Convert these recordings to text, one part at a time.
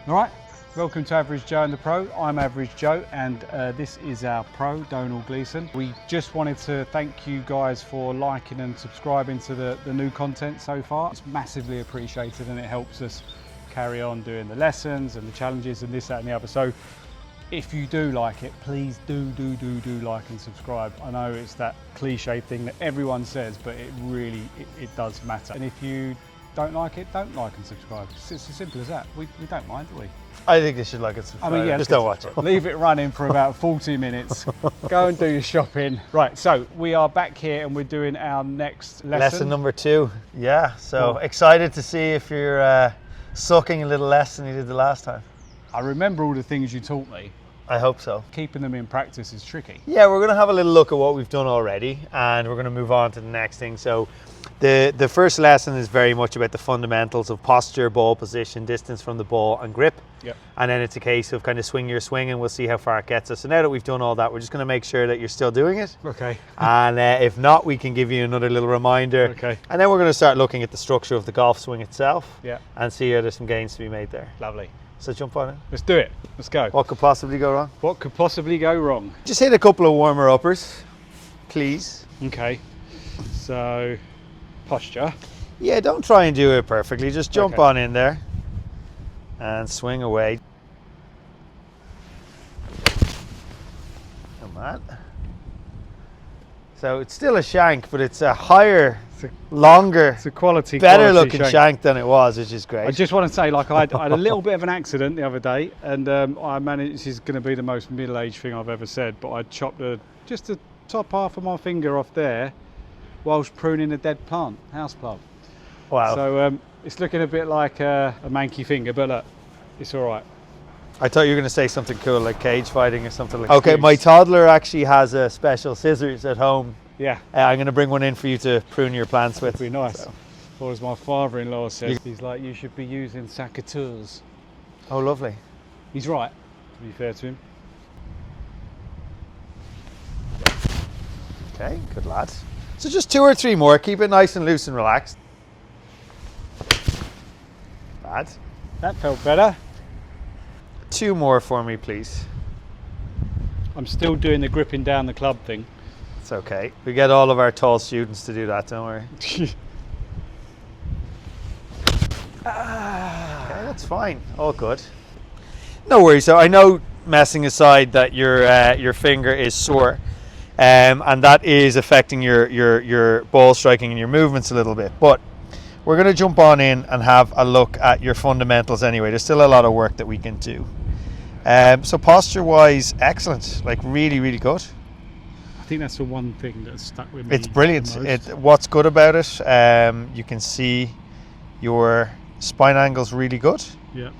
All right, welcome to Average Joe and the Pro. I'm Average Joe, and this is our pro, Donal Gleeson. We just wanted to thank you guys for liking and subscribing to the new content so far. It's massively appreciated, and it helps us carry on doing the lessons and the challenges and this, that and the other. So if you do like it, please do like and subscribe. I know it's that cliche thing that everyone says, but it really, it does matter. And if you don't like it, don't like and subscribe. It's as simple as that. We don't mind, do we? I think you should like and subscribe. I mean, yeah, just don't watch it. Leave it running for about 40 minutes. Go and do your shopping. Right, so we are back here and we're doing our next lesson. Lesson number 2. Yeah, so excited to see if you're sucking a little less than you did the last time. I remember all the things you taught me. I hope so. Keeping them in practice is tricky. Yeah, we're going to have a little look at what we've done already, and we're going to move on to the next thing. So the first lesson is very much about the fundamentals of posture, ball position, distance from the ball, and grip. Yep. And then it's a case of kind of swing your swing, and we'll see how far it gets us. So now that we've done all that, we're just going to make sure that you're still doing it. Okay. And if not, we can give you another little reminder. Okay. And then we're going to start looking at the structure of the golf swing itself. Yeah. And see how there's some gains to be made there. Lovely. So jump on it. Let's do it. Let's go. What could possibly go wrong? What could possibly go wrong? Just hit a couple of warmer uppers, please. Okay. So, posture. Yeah, don't try and do it perfectly. Just jump Okay. on in there and swing away. Come on. So it's still a shank, but it's a higher, longer, It's a quality, better looking shank than it was, which is great. I just want to say, like, I had a little bit of an accident the other day, and I managed, this is going to be the most middle-aged thing I've ever said, but I chopped just the top half of my finger off there whilst pruning a dead plant, house plant. Wow. So it's looking a bit like a manky finger, but look, it's all right. I thought you were going to say something cool like cage fighting or something like that. Okay, Excuse. my toddler actually has a special scissors at home. Yeah. I'm going to bring one in for you to prune your plants with. That'd be nice. So. Or as my father-in-law says, he's like, you should be using secateurs. Oh, lovely. He's right, to be fair to him. Okay, good lad. So just 2 or 3 more. Keep it nice and loose and relaxed. Bad. That felt better. 2 more for me, please. I'm still doing the gripping down the club thing. It's okay. We get all of our tall students to do that, don't worry. Okay, that's fine. All good. No worries. So I know, messing aside, that your finger is sore, and that is affecting your ball striking and your movements a little bit. But we're going to jump on in and have a look at your fundamentals anyway. There's still a lot of work that we can do. So posture-wise, excellent. Like really good. I think that's the one thing that's stuck with me. It's brilliant. the most. What's good about it, you can see your spine angle's really good. Yeah.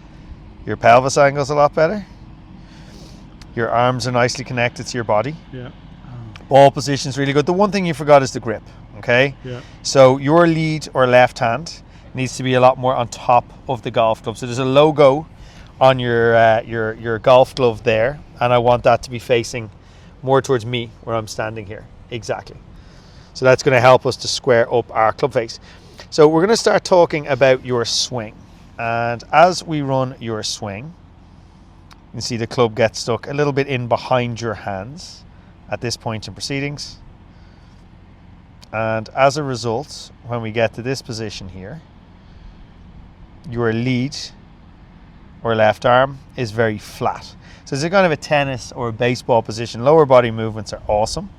Your pelvis angle's a lot better. Your arms are nicely connected to your body. Yeah. Ball position's really good. The one thing you forgot is the grip. Okay. Yeah. So your lead or left hand needs to be a lot more on top of the golf club. So there's a logo on your golf glove there, and I want that to be facing more towards me where I'm standing here. Exactly. So that's going to help us to square up our club face. So we're going to start talking about your swing. And as we run your swing, you can see the club gets stuck a little bit in behind your hands at this point in proceedings. And as a result, when we get to this position here, your lead or left arm is very flat. So it's a kind of a tennis or a baseball position. Lower body movements are awesome,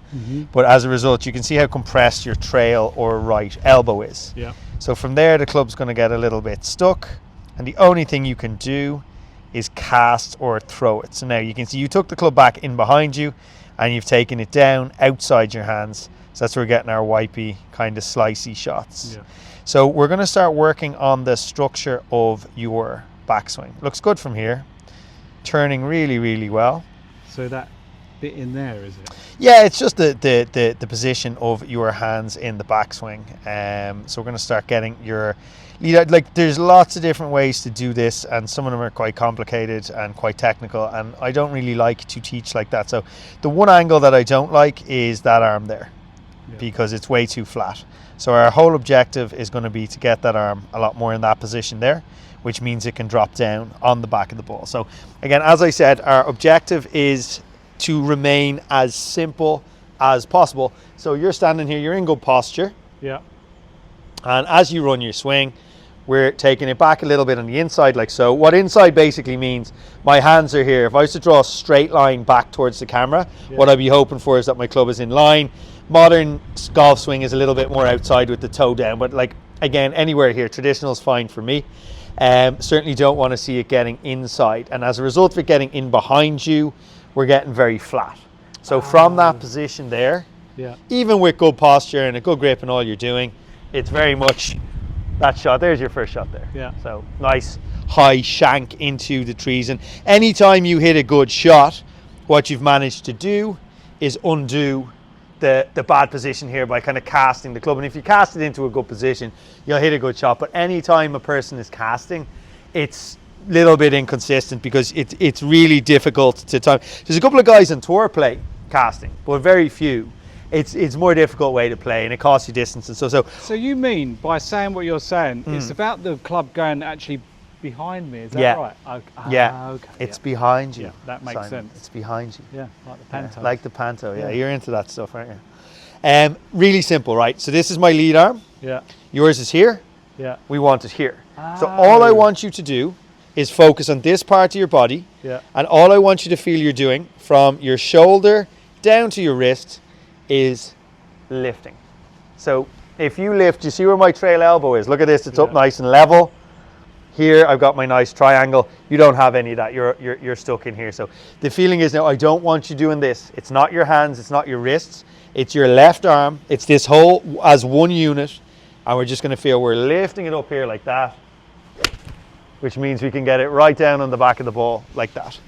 but as a result, you can see how compressed your trail or right elbow is. Yeah. So from there, the club's going to get a little bit stuck, and the only thing you can do is cast or throw it. So now you can see you took the club back in behind you, and you've taken it down outside your hands. So that's where we're getting our wipey kind of slicey shots. Yeah. So we're going to start working on the structure of your backswing. Looks good from here. Turning really well. So that bit in there, is it? Yeah, it's just the position of your hands in the backswing. So we're going to start getting your lead out. Like, there's lots of different ways to do this, and some of them are quite complicated and quite technical, and I don't really like to teach like that. So the one angle that I don't like is that arm there. because it's way too flat. So our whole objective is going to be to get that arm a lot more in that position there, which means it can drop down on the back of the ball. So again, as I said, our objective is to remain as simple as possible. So you're standing here, you're in good posture. Yeah. And as you run your swing, we're taking it back a little bit on the inside like so. What inside basically means, my hands are here. If I was to draw a straight line back towards the camera, what I'd be hoping for is that my club is in line. Modern golf swing is a little bit more outside with the toe down, but like, again, anywhere here, traditional is fine for me. Certainly don't want to see it getting inside. And as a result of it getting in behind you, we're getting very flat. So from that position there, even with good posture and a good grip and all you're doing, it's very much that shot. There's your first shot there. Yeah. So nice high shank into the trees. And anytime you hit a good shot, what you've managed to do is undo the bad position here by kind of casting the club. And if you cast it into a good position, you'll hit a good shot. But anytime a person is casting, it's a little bit inconsistent because it's really difficult to time. There's a couple of guys on tour play casting, but very few. It's a more difficult way to play, and it costs you distance and so you mean by saying what you're saying, it's about the club going actually behind me, is that right? Okay. It's behind you. Yeah, that makes Simon. sense. It's behind you. Yeah, like the panto. Like the panto, yeah. You're into that stuff, aren't you? Really simple, right? So this is my lead arm. Yeah. Yours is here. Yeah. We want it here. So all I want you to do is focus on this part of your body. Yeah. And all I want you to feel you're doing from your shoulder down to your wrist is lifting. So if you lift, you see where my trail elbow is? Look at this, it's up nice and level. Here I've got my nice triangle. You don't have any of that, you're stuck in here. So the feeling is now I don't want you doing this. It's not your hands, it's not your wrists, it's your left arm. It's this whole as one unit, and we're just gonna feel we're lifting it up here like that, which means we can get it right down on the back of the ball like that.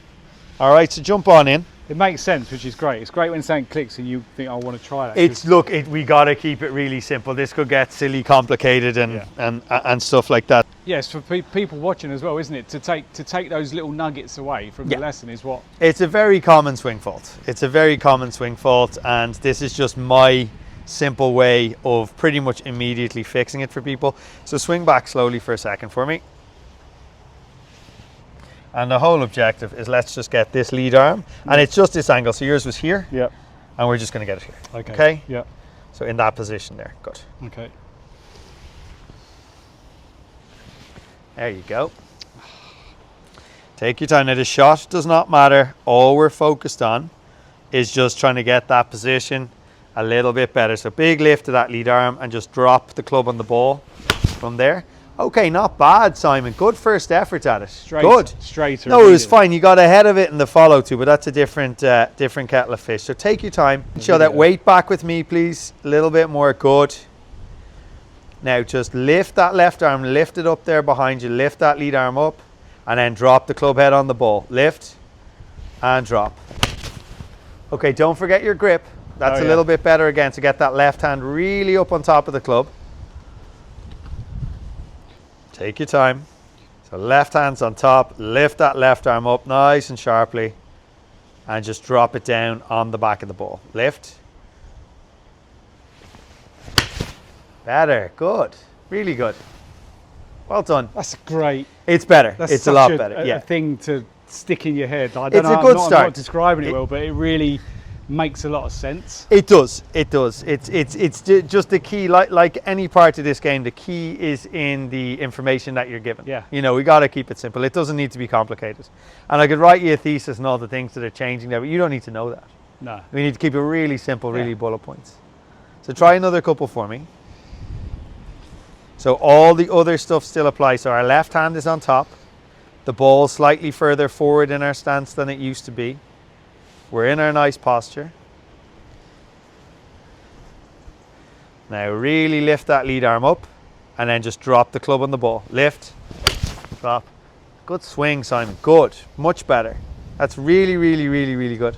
All right, so jump on in. It makes sense, which is great. It's great when something clicks and you think, I want to try that. It's we got to keep it really simple. This could get silly complicated and stuff like that. Yes, for people watching as well, isn't it? To take those little nuggets away from the lesson is what? It's a very common swing fault. It's a very common swing fault, and this is just my simple way of pretty much immediately fixing it for people. So swing back slowly for a second for me. And the whole objective is let's just get this lead arm, and it's just this angle. So yours was here, and we're just going to get it here. Okay. Yeah. So in that position there, good. Okay. There you go. Take your time. Now the shot does not matter. All we're focused on is just trying to get that position a little bit better. So big lift to that lead arm and just drop the club on the ball from there. Okay, not bad, Simon. Good first effort at it. Good. Straighter. No, it was fine. You got ahead of it in the follow too, but that's a different kettle of fish. So take your time. Show that weight back with me, please. A little bit more. Good. Now just lift that left arm. Lift it up there behind you. Lift that lead arm up, and then drop the club head on the ball. Lift and drop. Okay, don't forget your grip. That's a little bit better again. So get that left hand really up on top of the club. Take your time. So left hand's on top, lift that left arm up nice and sharply, and just drop it down on the back of the ball. Lift. Better, good, really good. Well done. That's great. It's better, That's it's a lot better. A thing to stick in your head. I don't It's know, a good I'm start. not describing it well, but it really makes a lot of sense. It does. It's just the key, like any part of this game, the key is in the information that you're given. Yeah. You know, we got to keep it simple. It doesn't need to be complicated. And I could write you a thesis and all the things that are changing there, but you don't need to know that. No. We need to keep it really simple, really bullet points. So try another couple for me. So all the other stuff still applies. So our left hand is on top. The ball slightly further forward in our stance than it used to be. We're in our nice posture. Now really lift that lead arm up, and then just drop the club on the ball. Lift, drop. Good swing, Simon. Good. Much better. That's really, really, really, really good.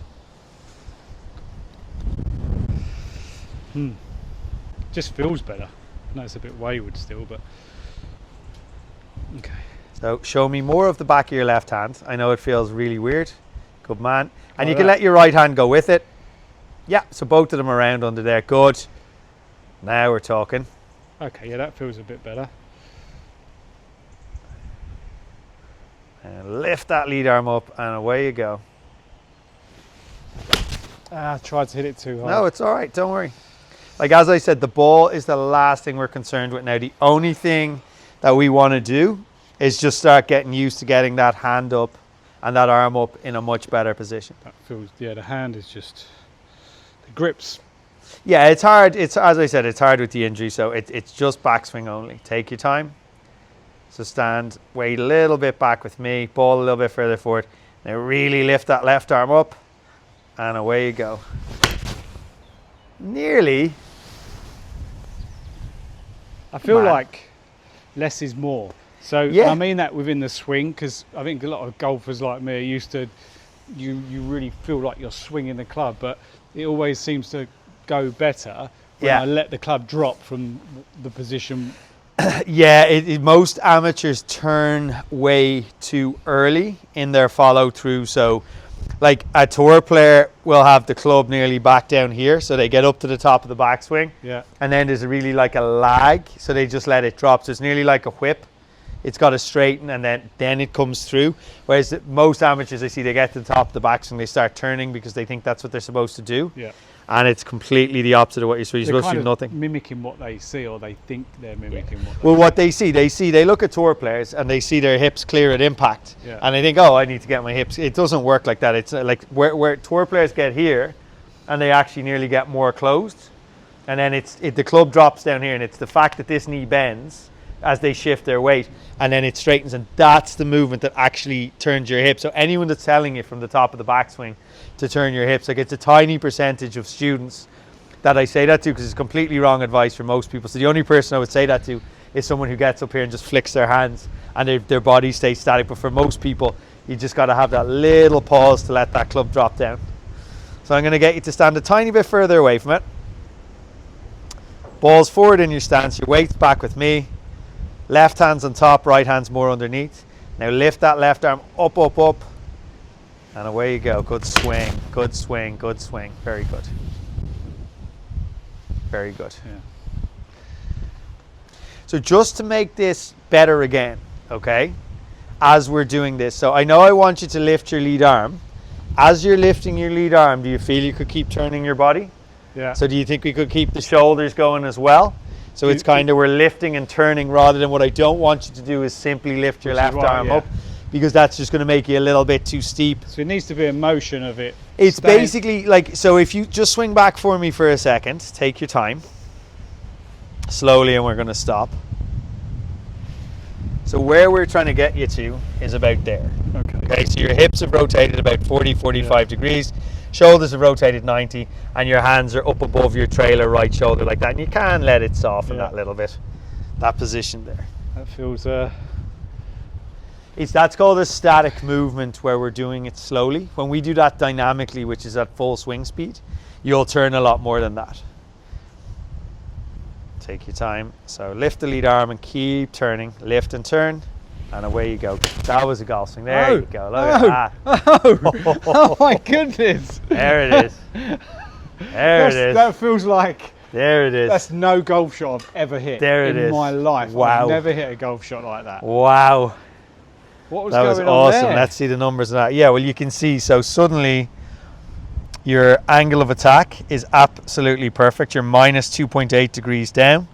Just feels better. I know it's a bit wayward still, but okay. So show me more of the back of your left hand. I know it feels really weird. Good man. And you can let your right hand go with it. Yeah, so both of them around under there. Good. Now we're talking. Okay, yeah, that feels a bit better. And lift that lead arm up and away you go. I tried to hit it too hard. No, it's all right. Don't worry. Like, as I said, the ball is the last thing we're concerned with now. The only thing that we want to do is just start getting used to getting that hand up and that arm up in a much better position. That feels, yeah, the hand is just, the grips. Yeah, it's hard. It's, as I said, it's hard with the injury, so it's just backswing only. Take your time. So stand, wait a little bit back with me, ball a little bit further forward. Now really lift that left arm up, and away you go. Nearly. I feel like less is more. So Yeah. I mean that within the swing, because I think a lot of golfers like me are used to, you really feel like you're swinging the club, but it always seems to go better when I let the club drop from the position. Yeah, most amateurs turn way too early in their follow through. So like a tour player will have the club nearly back down here, so they get up to the top of the backswing. Yeah. And then there's really like a lag, so they just let it drop. So it's nearly like a whip. It's got to straighten and then it comes through. Whereas most amateurs, I see, they get to the top of the backswing, they start turning because they think that's what they're supposed to do. Yeah. And it's completely the opposite of what you're supposed to do. You're supposed to do nothing. Mimicking what they see, or they think they're mimicking what they Well, what they look at tour players and they see their hips clear at impact, and they think, oh, I need to get my hips. It doesn't work like that. It's like where tour players get here, and they actually nearly get more closed, and then the club drops down here, and it's the fact that this knee bends as they shift their weight, and then it straightens, and that's the movement that actually turns your hip. So anyone that's telling you from the top of the backswing to turn your hips, like, it's a tiny percentage of students that I say that to, because it's completely wrong advice for most people. So the only person I would say that to is someone who gets up here and just flicks their hands and their body stays static. But for most people, you just got to have that little pause to let that club drop down. So I'm going to get you to stand a tiny bit further away from it. Balls forward in your stance, your weight's back with me. Left hand's on top, right hand's more underneath. Now lift that left arm up, up, up. And away you go. Good swing, good swing, good swing. Very good. Very good. Yeah. So just to make this better again, okay, as we're doing this. So I know I want you to lift your lead arm. As you're lifting your lead arm, do you feel you could keep turning your body? Yeah. So do you think we could keep the shoulders going as well? So it's kind of, we're lifting and turning, rather than what I don't want you to do is simply lift your left arm up, because that's just going to make you a little bit too steep. So it needs to be a motion of it. It's basically like, so if you just swing back for me for a second, take your time, slowly, and we're going to stop. So where we're trying to get you to is about there. Okay, so your hips have rotated about 40, 45 degrees. Shoulders have rotated 90, and your hands are up above your trailer right shoulder like that. And you can let it soften that little bit, that position there. That feels... That's called a static movement, where we're doing it slowly. When we do that dynamically, which is at full swing speed, you'll turn a lot more than that. Take your time. So lift the lead arm and keep turning. Lift and turn. And away you go. That was a golf swing. There you go. Look at that. Oh my goodness. There it is. There it is. That feels like... There it is. That's no golf shot I've ever hit in my life. Wow. I've never hit a golf shot like that. Wow. What was that going was on awesome. there? Let's see the numbers of that. Yeah, well, you can see. So suddenly your angle of attack is absolutely perfect. You're minus 2.8 degrees down.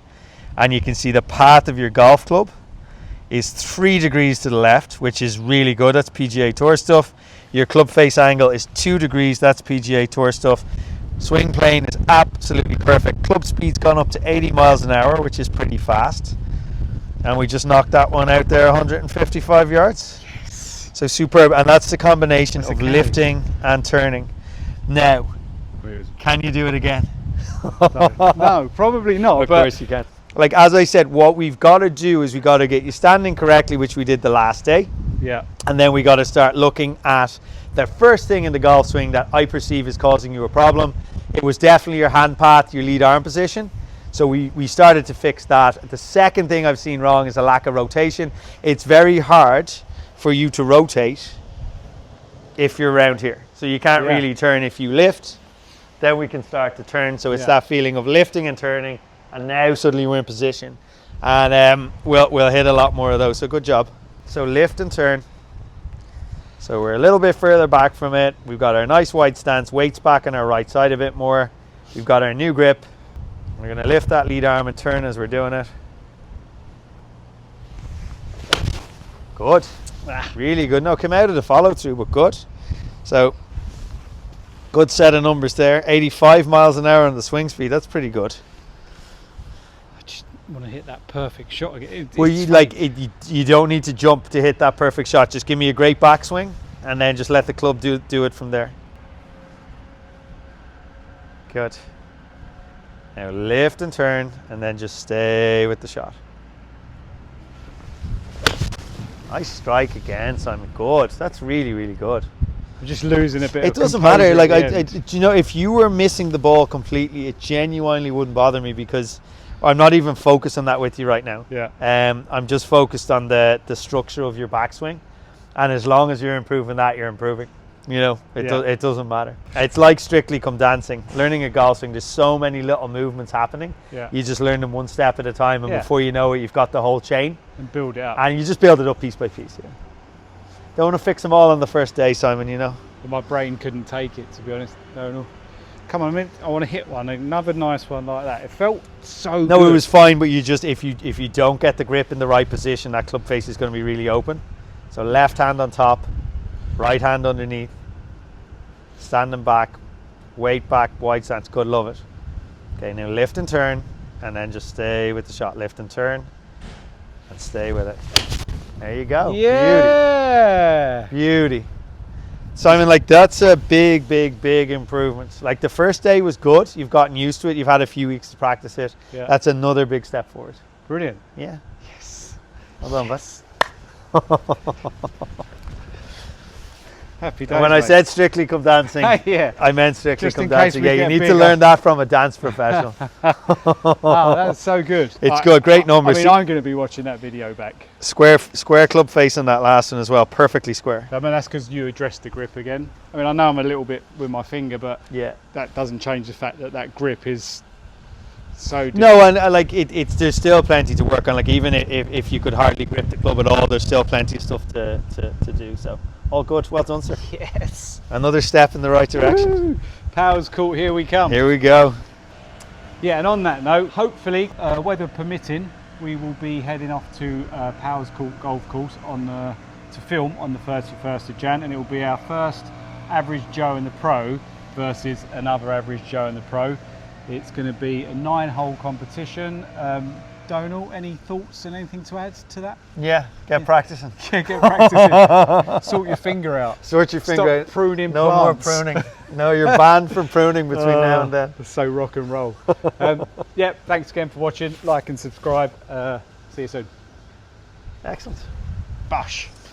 And you can see the path of your golf club is 3 degrees to the left, which is really good. That's PGA Tour stuff. Your club face angle is 2 degrees. That's PGA Tour stuff. Swing plane is absolutely perfect. Club speed's gone up to 80 miles an hour, which is pretty fast. And we just knocked that one out there, 155 yards. Yes. So superb. And that's the combination of lifting and turning. Now, can you do it again? No, probably not. Of course you can. Like, as I said, what we've got to do is we got to get you standing correctly, which we did the last day. Yeah. And then we got to start looking at the first thing in the golf swing that I perceive is causing you a problem. It was definitely your hand path, your lead arm position. So we started to fix that. The second thing I've seen wrong is a lack of rotation. It's very hard for you to rotate if you're around here. So you can't really turn. If you lift, then we can start to turn. So it's that feeling of lifting and turning and now suddenly we're in position, and we'll hit a lot more of those. So good job. So lift and turn. So we're a little bit further back from it. We've got our nice wide stance, weights back on our right side a bit more. We've got our new grip. We're going to lift that lead arm and turn as we're doing it. Good. Really good. No, came out of the follow through, but good. So good set of numbers there. 85 miles an hour on the swing speed. That's pretty good. I just want to hit that perfect shot again. Well, you don't need to jump to hit that perfect shot. Just give me a great backswing and then just let the club do it from there. Good. Now lift and turn and then just stay with the shot. Nice strike again, Simon. Good. That's really, really good. I'm just losing a bit. It of doesn't composure matter. at Like, the end. you know, if you were missing the ball completely, it genuinely wouldn't bother me because I'm not even focused on that with you right now. Yeah. I'm just focused on the structure of your backswing, and as long as you're improving that, you're improving. You know, it doesn't matter. It's like Strictly Come Dancing. Learning a golf swing, there's so many little movements happening. Yeah. You just learn them one step at a time, and Yeah. before you know it, you've got the whole chain. And build it up. And you just build it up piece by piece. Yeah. Don't want to fix them all on the first day, Simon, you know. But my brain couldn't take it, to be honest. No. Come on, I want to hit one. Another nice one like that. It felt so good. No, it was fine, but you just if you don't get the grip in the right position, that club face is going to be really open. So left hand on top, right hand underneath, standing back, weight back, wide stance. Good, love it. Okay, now lift and turn, and then just stay with the shot. Lift and turn, and stay with it. There you go. Yeah. Beauty. Simon, like that's a big improvement. Like the first day was good. You've gotten used to it. You've had a few weeks to practice it. Yeah. That's another big step forward. Brilliant. Yeah. Yes. Well done, bud. Happy days. When I mate. said Strictly Come Dancing, Yeah. I meant Strictly Just Come in case Dancing. we Yeah, you get need to bigger. learn that from a dance professional. Oh, that's so good. It's good, great numbers. I mean, I'm going to be watching that video back. Square club face on that last one as well. Perfectly square. I mean, that's because you addressed the grip again. I mean, I know I'm a little bit with my finger, but Yeah. that doesn't change the fact that that grip is so different. No, and like it's there's still plenty to work on. Like even if you could hardly grip the club at all, there's still plenty of stuff to do. So all good. Well done, sir. Yes. Another step in the right direction. Woo. Powers Court, here we come. Here we go. Yeah, and on that note, hopefully, weather permitting, we will be heading off to Powers Court Golf Course to film on the 31st of Jan, and it will be our first Average Joe in the Pro versus another Average Joe in the Pro. It's going to be a 9-hole competition. Donal, any thoughts and anything to add to that? Yeah, get practicing. Get practicing. Sort your finger out. Sort your finger Stop out. pruning No plants. more pruning. No, you're banned from pruning between now and then. It's so rock and roll. Yeah, thanks again for watching. Like and subscribe. See you soon. Excellent. Bush.